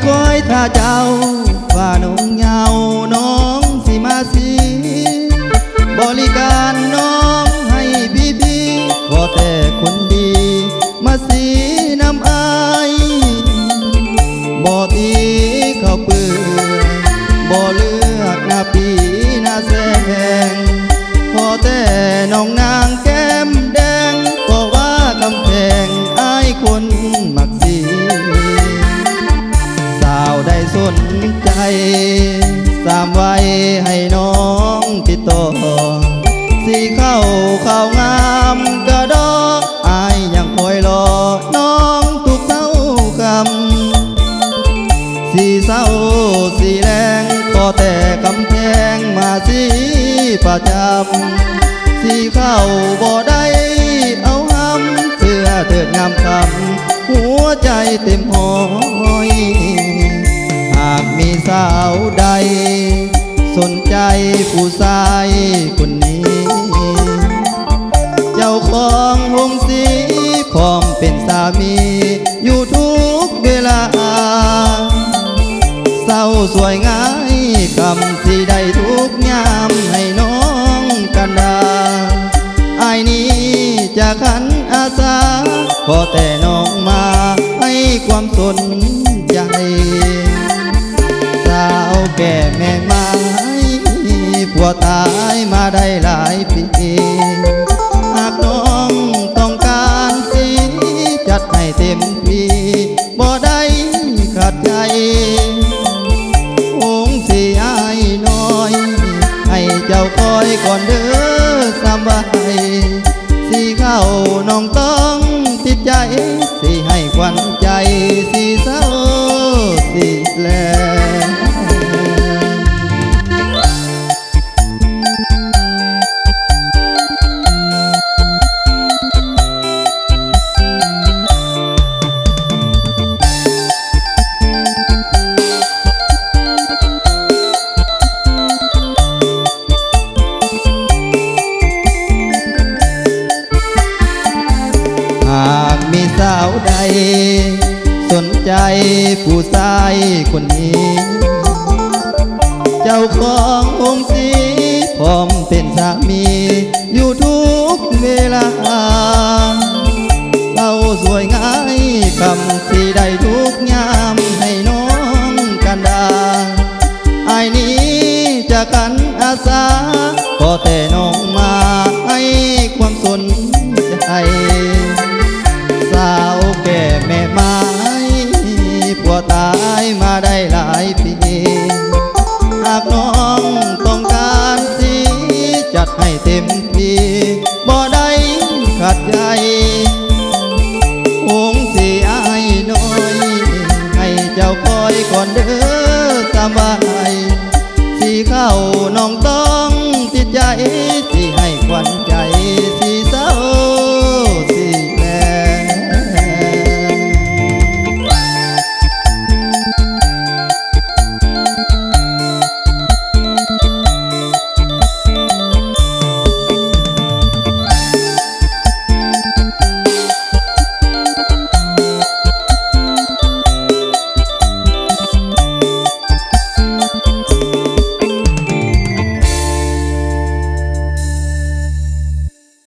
คอยถ้าเจ้าว่าน้องเหงาน้องสิมาสีบริการน้องให้พี่ขอแต่คนดีมาสีน้ำอายบ่ตีเขาเปื่อยบ่เลือกหน้าปีหน้าแสงขอแต่น้องนางแก้มแดงก็ว่ากำแพงอายคนมักสีได้สนใจสามไว้ให้น้องติดต่อสีเข้างามกระดอกอายยังคอยรอน้องทุกเช้าคำสีเศร้าสีแรงขอแต่กำแพงมาสีประจำสีเข้าบ่ได้เอาห้ำเสื้อเถิดงามคำหัวใจเต็มห้อยหากมีสาวใดสนใจผู้ชายคนนี้เจ้าของวงสีพร้อมเป็นสามีอยู่ทุกเวลาเศร้าสวยง่ายคำที่ได้ทุกยามให้น้องกันดาไอ้นี้จะขันอาสาขอแต่น้องมาให้ความสนใจสาวแก่แม่ไม้ผัวตายมาได้หลายปีหากน้องต้องการสิจัดให้เต็มที่บ่ได้ขัดใจคงสิอายน้อยให้เจ้าคอยก่อนเด้อสบายสิเข้าน้องต้องติดใจสิให้ควันใจสิเศร้าสิแลหากมีสาวใดสนใจผู้ชายคนนี้เจ้าขององค์สีพร้อมเป็นสามีอยู่ทุกเวลาเราสวยง่ายคำที่ได้ทุกยามให้น้องกันดาไอ้นี้จะกันอาสาขอแต่น้องมาให้ความสนใจสาวแก่แม่ไม้ผัวตายมาได้หลายปีหากน้อง